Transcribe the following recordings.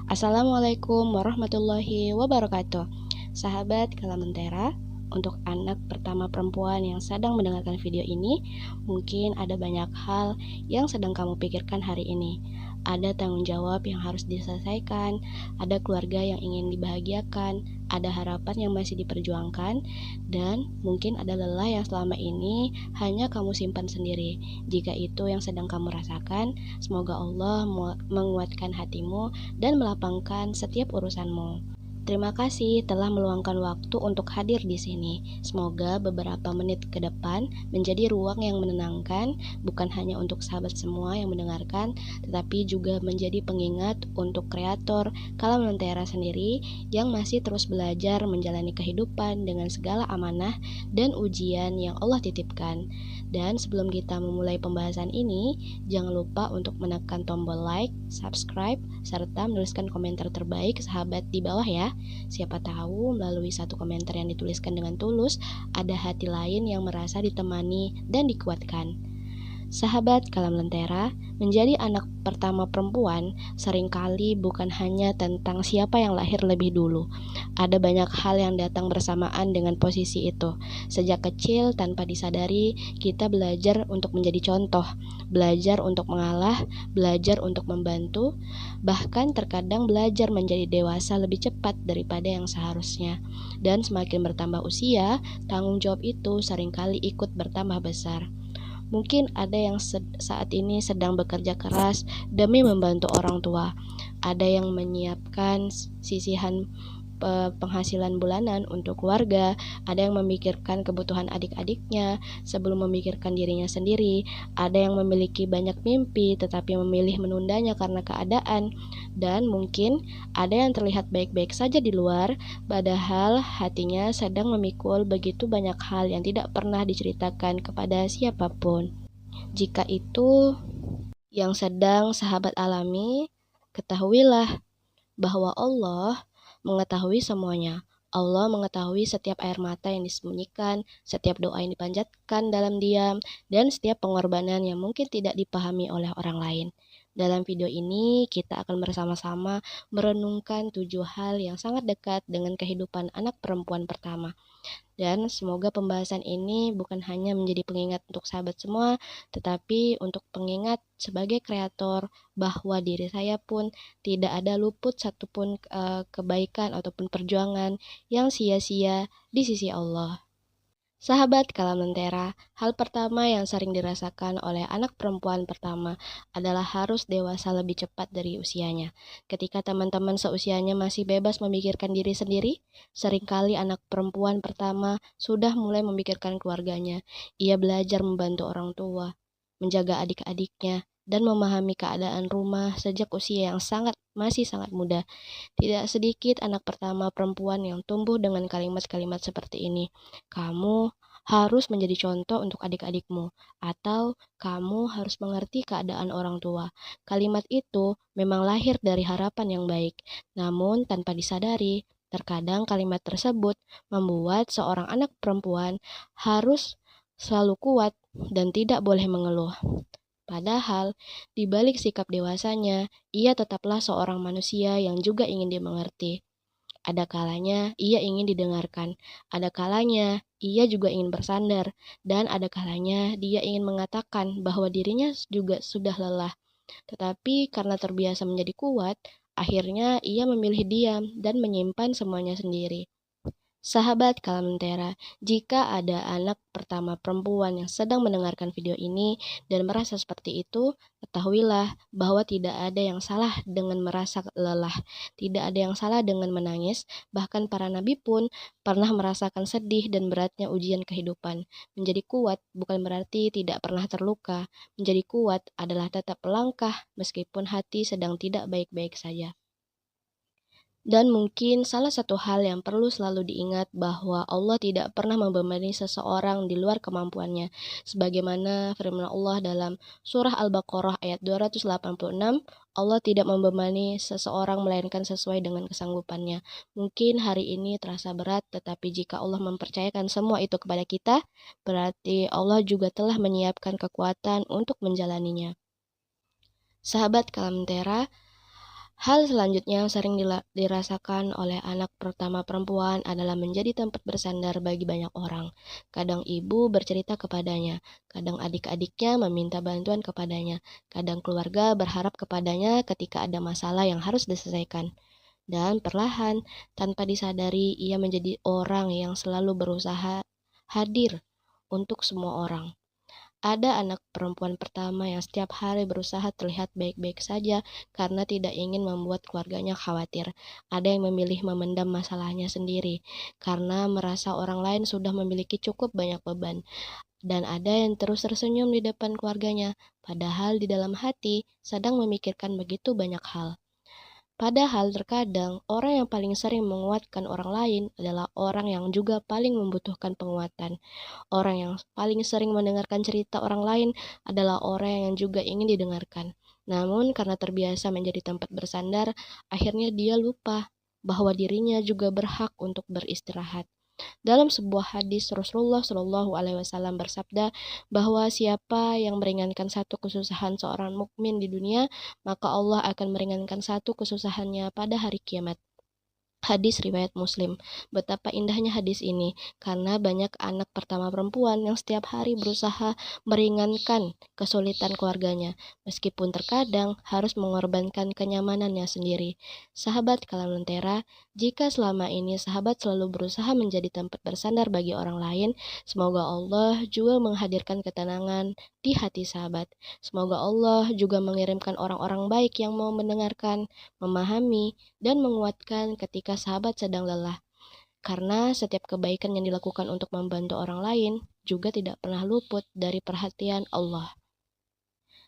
Assalamualaikum warahmatullahi wabarakatuh. Sahabat Kalamentera, untuk anak pertama perempuan yang sedang mendengarkan video ini, mungkin ada banyak hal yang sedang kamu pikirkan hari ini. Ada tanggung jawab yang harus diselesaikan, ada keluarga yang ingin dibahagiakan, ada harapan yang masih diperjuangkan, dan mungkin ada lelah yang selama ini hanya kamu simpan sendiri. Jika itu yang sedang kamu rasakan, semoga Allah menguatkan hatimu dan melapangkan setiap urusanmu. Terima kasih telah meluangkan waktu untuk hadir di sini. Semoga beberapa menit ke depan menjadi ruang yang menenangkan, bukan hanya untuk sahabat semua yang mendengarkan, tetapi juga menjadi pengingat untuk kreator Kalamentera sendiri yang masih terus belajar menjalani kehidupan dengan segala amanah dan ujian yang Allah titipkan. Dan sebelum kita memulai pembahasan ini, jangan lupa untuk menekan tombol like, subscribe, serta menuliskan komentar terbaik sahabat di bawah ya. Siapa tahu melalui satu komentar yang dituliskan dengan tulus, ada hati lain yang merasa ditemani dan dikuatkan. Sahabat Kalamentera, menjadi anak pertama perempuan seringkali bukan hanya tentang siapa yang lahir lebih dulu. Ada banyak hal yang datang bersamaan dengan posisi itu. Sejak kecil tanpa disadari, kita belajar untuk menjadi contoh, belajar untuk mengalah, belajar untuk membantu, bahkan terkadang belajar menjadi dewasa lebih cepat daripada yang seharusnya. Dan semakin bertambah usia, tanggung jawab itu seringkali ikut bertambah besar. Mungkin ada yang saat ini sedang bekerja keras demi membantu orang tua. Ada yang menyiapkan sisihan penghasilan bulanan untuk keluarga, ada yang memikirkan kebutuhan adik-adiknya sebelum memikirkan dirinya sendiri, ada yang memiliki banyak mimpi tetapi memilih menundanya karena keadaan, dan mungkin ada yang terlihat baik-baik saja di luar, padahal hatinya sedang memikul begitu banyak hal yang tidak pernah diceritakan kepada siapapun. Jika itu yang sedang sahabat alami, ketahuilah bahwa Allah mengetahui semuanya. Allah mengetahui setiap air mata yang disembunyikan, setiap doa yang dipanjatkan dalam diam, dan setiap pengorbanan yang mungkin tidak dipahami oleh orang lain. Dalam video ini, kita akan bersama-sama merenungkan 7 hal yang sangat dekat dengan kehidupan anak perempuan pertama. Dan semoga pembahasan ini bukan hanya menjadi pengingat untuk sahabat semua, tetapi untuk pengingat sebagai kreator bahwa diri saya pun tidak ada luput satupun kebaikan ataupun perjuangan yang sia-sia di sisi Allah. Sahabat Kalamentera, hal pertama yang sering dirasakan oleh anak perempuan pertama adalah harus dewasa lebih cepat dari usianya. Ketika teman-teman seusianya masih bebas memikirkan diri sendiri, seringkali anak perempuan pertama sudah mulai memikirkan keluarganya. Ia belajar membantu orang tua, menjaga adik-adiknya, dan memahami keadaan rumah sejak usia yang masih sangat muda. Tidak sedikit anak pertama perempuan yang tumbuh dengan kalimat-kalimat seperti ini. Kamu harus menjadi contoh untuk adik-adikmu, atau kamu harus mengerti keadaan orang tua. Kalimat itu memang lahir dari harapan yang baik, namun tanpa disadari, terkadang kalimat tersebut membuat seorang anak perempuan harus selalu kuat dan tidak boleh mengeluh. Padahal, di balik sikap dewasanya, ia tetaplah seorang manusia yang juga ingin dimengerti. Ada kalanya ia ingin didengarkan, ada kalanya ia juga ingin bersandar, dan ada kalanya dia ingin mengatakan bahwa dirinya juga sudah lelah. Tetapi karena terbiasa menjadi kuat, akhirnya ia memilih diam dan menyimpan semuanya sendiri. Sahabat Kalamentera, jika ada anak pertama perempuan yang sedang mendengarkan video ini dan merasa seperti itu, ketahuilah bahwa tidak ada yang salah dengan merasa lelah, tidak ada yang salah dengan menangis, bahkan para nabi pun pernah merasakan sedih dan beratnya ujian kehidupan. Menjadi kuat bukan berarti tidak pernah terluka, menjadi kuat adalah tetap melangkah meskipun hati sedang tidak baik-baik saja. Dan mungkin salah satu hal yang perlu selalu diingat bahwa Allah tidak pernah membebani seseorang di luar kemampuannya. Sebagaimana firman Allah dalam surah Al-Baqarah ayat 286, Allah tidak membebani seseorang melainkan sesuai dengan kesanggupannya. Mungkin hari ini terasa berat, tetapi jika Allah mempercayakan semua itu kepada kita, berarti Allah juga telah menyiapkan kekuatan untuk menjalaninya. Sahabat Kalamentera, Hal selanjutnya yang sering dirasakan oleh anak pertama perempuan adalah menjadi tempat bersandar bagi banyak orang. Kadang ibu bercerita kepadanya, kadang adik-adiknya meminta bantuan kepadanya, kadang keluarga berharap kepadanya ketika ada masalah yang harus diselesaikan. Dan perlahan, tanpa disadari, ia menjadi orang yang selalu berusaha hadir untuk semua orang. Ada anak perempuan pertama yang setiap hari berusaha terlihat baik-baik saja karena tidak ingin membuat keluarganya khawatir. Ada yang memilih memendam masalahnya sendiri karena merasa orang lain sudah memiliki cukup banyak beban. Dan ada yang terus tersenyum di depan keluarganya, padahal di dalam hati sedang memikirkan begitu banyak hal. Padahal terkadang orang yang paling sering menguatkan orang lain adalah orang yang juga paling membutuhkan penguatan. Orang yang paling sering mendengarkan cerita orang lain adalah orang yang juga ingin didengarkan. Namun karena terbiasa menjadi tempat bersandar, akhirnya dia lupa bahwa dirinya juga berhak untuk beristirahat. Dalam sebuah hadis Rasulullah Shallallahu Alaihi Wasallam bersabda bahwa siapa yang meringankan satu kesusahan seorang mukmin di dunia, maka Allah akan meringankan satu kesusahannya pada hari kiamat. Hadis riwayat Muslim. Betapa indahnya hadis ini, karena banyak anak pertama perempuan yang setiap hari berusaha meringankan kesulitan keluarganya, meskipun terkadang harus mengorbankan kenyamanannya sendiri. Sahabat Kalam Lentera, jika selama ini sahabat selalu berusaha menjadi tempat bersandar bagi orang lain, semoga Allah juga menghadirkan ketenangan di hati sahabat. Semoga Allah juga mengirimkan orang-orang baik yang mau mendengarkan, memahami, dan menguatkan ketika sahabat sedang lelah. Karena setiap kebaikan yang dilakukan untuk membantu orang lain juga tidak pernah luput dari perhatian Allah.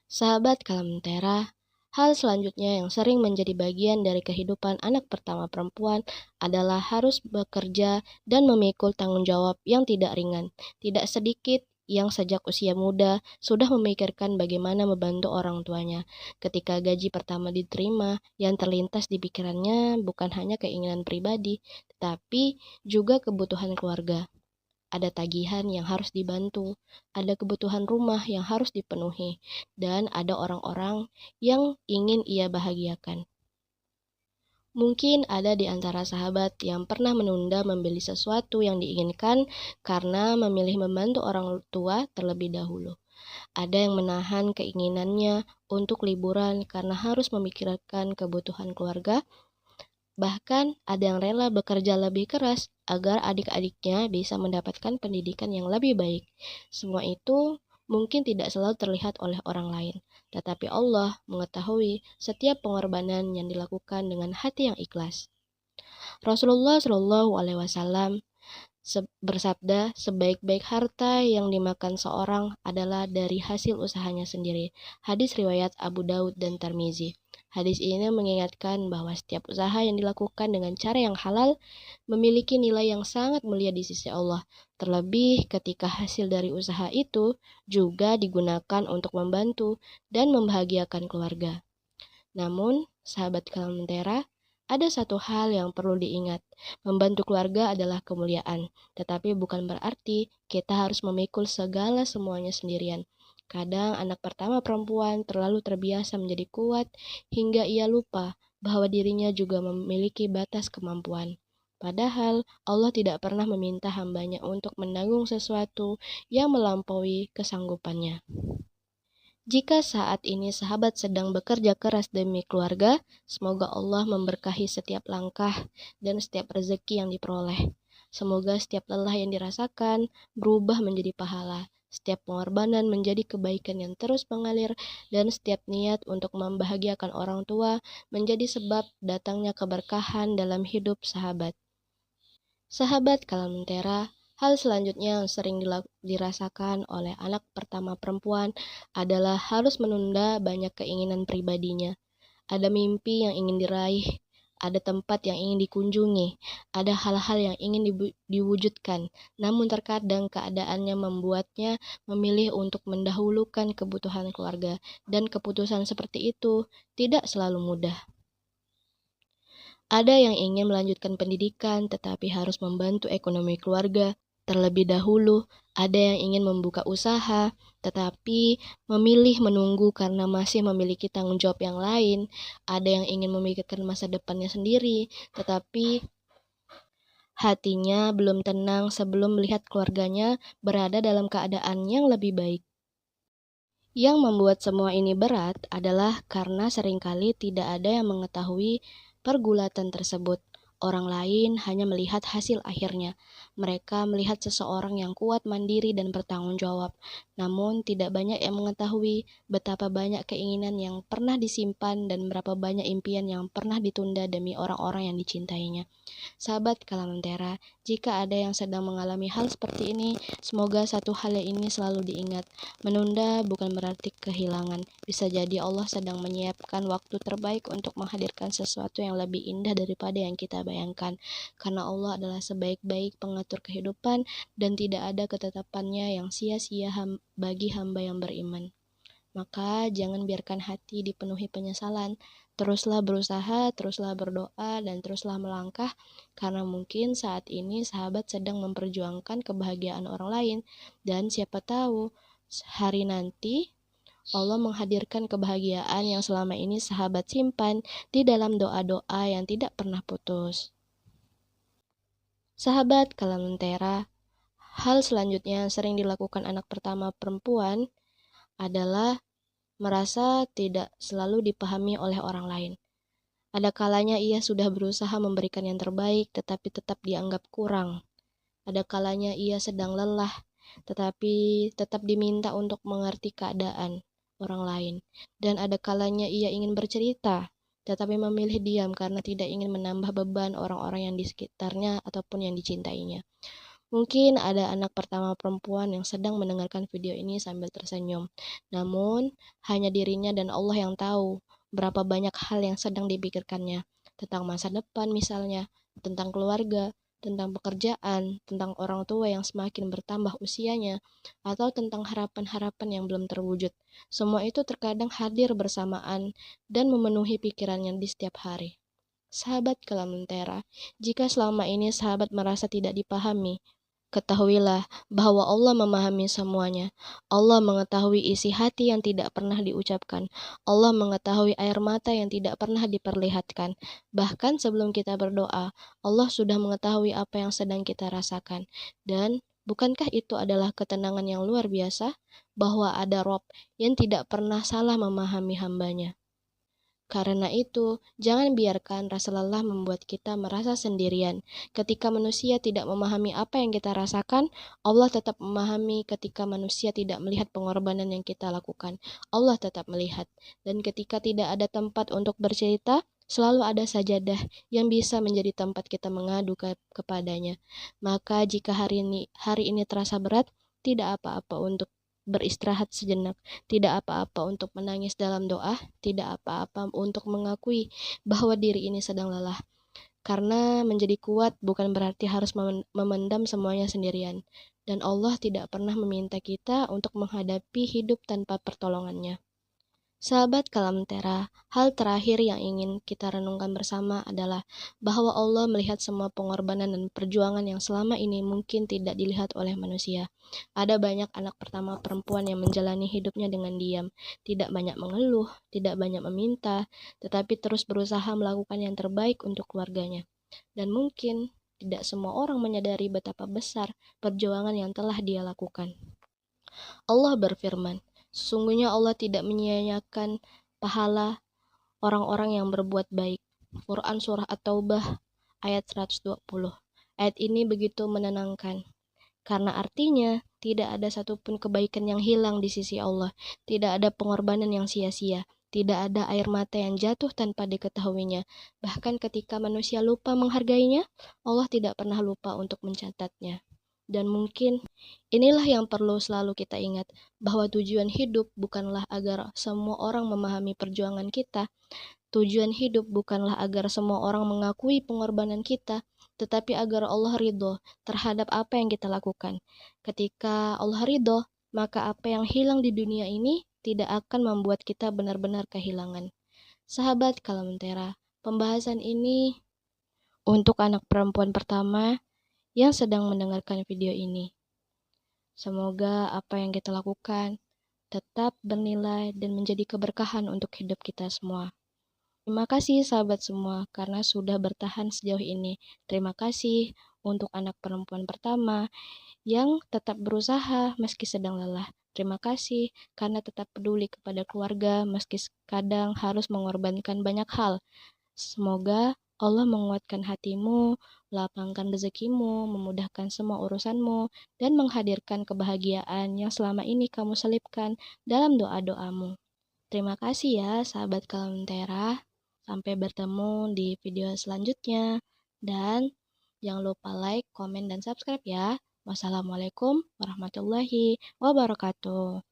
Sahabat Kalam Lentera, hal selanjutnya yang sering menjadi bagian dari kehidupan anak pertama perempuan adalah harus bekerja dan memikul tanggung jawab yang tidak ringan. Tidak sedikit yang sejak usia muda sudah memikirkan bagaimana membantu orang tuanya. Ketika gaji pertama diterima, yang terlintas di pikirannya bukan hanya keinginan pribadi, tetapi juga kebutuhan keluarga. Ada tagihan yang harus dibantu, ada kebutuhan rumah yang harus dipenuhi, dan ada orang-orang yang ingin ia bahagiakan. Mungkin ada di antara sahabat yang pernah menunda membeli sesuatu yang diinginkan karena memilih membantu orang tua terlebih dahulu. Ada yang menahan keinginannya untuk liburan karena harus memikirkan kebutuhan keluarga. Bahkan ada yang rela bekerja lebih keras agar adik-adiknya bisa mendapatkan pendidikan yang lebih baik. Semua itu mungkin tidak selalu terlihat oleh orang lain, tetapi Allah mengetahui setiap pengorbanan yang dilakukan dengan hati yang ikhlas. Rasulullah Shallallahu Alaihi Wasallam bersabda, sebaik-baik harta yang dimakan seorang adalah dari hasil usahanya sendiri. Hadis riwayat Abu Daud dan Tirmizi. Hadis ini mengingatkan bahwa setiap usaha yang dilakukan dengan cara yang halal memiliki nilai yang sangat mulia di sisi Allah. Terlebih ketika hasil dari usaha itu juga digunakan untuk membantu dan membahagiakan keluarga. Namun, sahabat Kalam Lentera, ada satu hal yang perlu diingat, membantu keluarga adalah kemuliaan, tetapi bukan berarti kita harus memikul segala semuanya sendirian. Kadang anak pertama perempuan terlalu terbiasa menjadi kuat hingga ia lupa bahwa dirinya juga memiliki batas kemampuan. Padahal Allah tidak pernah meminta hambanya untuk menanggung sesuatu yang melampaui kesanggupannya. Jika saat ini sahabat sedang bekerja keras demi keluarga, semoga Allah memberkahi setiap langkah dan setiap rezeki yang diperoleh. Semoga setiap lelah yang dirasakan berubah menjadi pahala, setiap pengorbanan menjadi kebaikan yang terus mengalir, dan setiap niat untuk membahagiakan orang tua menjadi sebab datangnya keberkahan dalam hidup sahabat. Sahabat Kalam Lentera, hal selanjutnya yang sering dirasakan oleh anak pertama perempuan adalah harus menunda banyak keinginan pribadinya. Ada mimpi yang ingin diraih, ada tempat yang ingin dikunjungi, ada hal-hal yang ingin diwujudkan. Namun terkadang keadaannya membuatnya memilih untuk mendahulukan kebutuhan keluarga, dan keputusan seperti itu tidak selalu mudah. Ada yang ingin melanjutkan pendidikan tetapi harus membantu ekonomi keluarga. terlebih dahulu. Ada yang ingin membuka usaha, tetapi memilih menunggu karena masih memiliki tanggung jawab yang lain. Ada yang ingin memikirkan masa depannya sendiri, tetapi hatinya belum tenang sebelum melihat keluarganya berada dalam keadaan yang lebih baik. Yang membuat semua ini berat adalah karena seringkali tidak ada yang mengetahui pergulatan tersebut. Orang lain hanya melihat hasil akhirnya. Mereka melihat seseorang yang kuat, mandiri, dan bertanggung jawab. Namun, tidak banyak yang mengetahui betapa banyak keinginan yang pernah disimpan dan berapa banyak impian yang pernah ditunda demi orang-orang yang dicintainya. Sahabat Kalamantera, jika ada yang sedang mengalami hal seperti ini, semoga satu hal ini selalu diingat. Menunda bukan berarti kehilangan. Bisa jadi Allah sedang menyiapkan waktu terbaik untuk menghadirkan sesuatu yang lebih indah daripada yang kita bayangkan. Karena Allah adalah sebaik-baik pengatur kehidupan dan tidak ada ketetapannya yang sia-sia bagi hamba yang beriman. Maka jangan biarkan hati dipenuhi penyesalan. Teruslah berusaha, teruslah berdoa, dan teruslah melangkah, karena mungkin saat ini sahabat sedang memperjuangkan kebahagiaan orang lain, dan siapa tahu hari nanti Allah menghadirkan kebahagiaan yang selama ini sahabat simpan di dalam doa-doa yang tidak pernah putus. Sahabat Kalamantera, hal selanjutnya yang sering dilakukan anak pertama perempuan adalah merasa tidak selalu dipahami oleh orang lain. Ada kalanya ia sudah berusaha memberikan yang terbaik, tetapi tetap dianggap kurang. Ada kalanya ia sedang lelah, tetapi tetap diminta untuk mengerti keadaan orang lain. Dan ada kalanya ia ingin bercerita, tetapi memilih diam karena tidak ingin menambah beban orang-orang yang di sekitarnya ataupun yang dicintainya. Mungkin ada anak pertama perempuan yang sedang mendengarkan video ini sambil tersenyum. Namun, hanya dirinya dan Allah yang tahu berapa banyak hal yang sedang dipikirkannya. Tentang masa depan misalnya, tentang keluarga, tentang pekerjaan, tentang orang tua yang semakin bertambah usianya, atau tentang harapan-harapan yang belum terwujud. Semua itu terkadang hadir bersamaan dan memenuhi pikirannya di setiap hari. Sahabat Kalamantera, jika selama ini sahabat merasa tidak dipahami, ketahuilah bahwa Allah memahami semuanya. Allah mengetahui isi hati yang tidak pernah diucapkan. Allah mengetahui air mata yang tidak pernah diperlihatkan. Bahkan sebelum kita berdoa, Allah sudah mengetahui apa yang sedang kita rasakan. Dan bukankah itu adalah ketenangan yang luar biasa? Bahwa ada Rob yang tidak pernah salah memahami hambanya. Karena itu, jangan biarkan rasa lelah membuat kita merasa sendirian. Ketika manusia tidak memahami apa yang kita rasakan, Allah tetap memahami. Ketika manusia tidak melihat pengorbanan yang kita lakukan, Allah tetap melihat. Dan ketika tidak ada tempat untuk bercerita, selalu ada sajadah yang bisa menjadi tempat kita mengadu kepadanya. Maka jika hari ini terasa berat, tidak apa-apa untuk beristirahat sejenak, tidak apa-apa untuk menangis dalam doa, tidak apa-apa untuk mengakui bahwa diri ini sedang lelah. Karena menjadi kuat bukan berarti harus memendam semuanya sendirian. Dan Allah tidak pernah meminta kita untuk menghadapi hidup tanpa pertolongannya. Sahabat Kalamantera, hal terakhir yang ingin kita renungkan bersama adalah bahwa Allah melihat semua pengorbanan dan perjuangan yang selama ini mungkin tidak dilihat oleh manusia. Ada banyak anak pertama perempuan yang menjalani hidupnya dengan diam, tidak banyak mengeluh, tidak banyak meminta, tetapi terus berusaha melakukan yang terbaik untuk keluarganya. Dan mungkin tidak semua orang menyadari betapa besar perjuangan yang telah dia lakukan. Allah berfirman, sesungguhnya Allah tidak menyia-nyiakan pahala orang-orang yang berbuat baik. Quran Surah At-Taubah ayat 120. Ayat ini begitu menenangkan. Karena artinya, tidak ada satupun kebaikan yang hilang di sisi Allah. Tidak ada pengorbanan yang sia-sia. Tidak ada air mata yang jatuh tanpa diketahuinya. Bahkan ketika manusia lupa menghargainya, Allah tidak pernah lupa untuk mencatatnya. Dan mungkin inilah yang perlu selalu kita ingat, bahwa tujuan hidup bukanlah agar semua orang memahami perjuangan kita. Tujuan hidup bukanlah agar semua orang mengakui pengorbanan kita, tetapi agar Allah ridho terhadap apa yang kita lakukan. Ketika Allah ridho, maka apa yang hilang di dunia ini tidak akan membuat kita benar-benar kehilangan. Sahabat Kalamantera, pembahasan ini untuk anak perempuan pertama yang sedang mendengarkan video ini. Semoga apa yang kita lakukan tetap bernilai dan menjadi keberkahan untuk hidup kita semua. Terima kasih sahabat semua karena sudah bertahan sejauh ini. Terima kasih untuk anak perempuan pertama yang tetap berusaha meski sedang lelah. Terima kasih karena tetap peduli kepada keluarga meski kadang harus mengorbankan banyak hal. Semoga Allah menguatkan hatimu, lapangkan rezekimu, memudahkan semua urusanmu, dan menghadirkan kebahagiaan yang selama ini kamu selipkan dalam doa-doamu. Terima kasih ya sahabat Kalentera. Sampai bertemu di video selanjutnya. Dan jangan lupa like, komen, dan subscribe ya. Wassalamualaikum warahmatullahi wabarakatuh.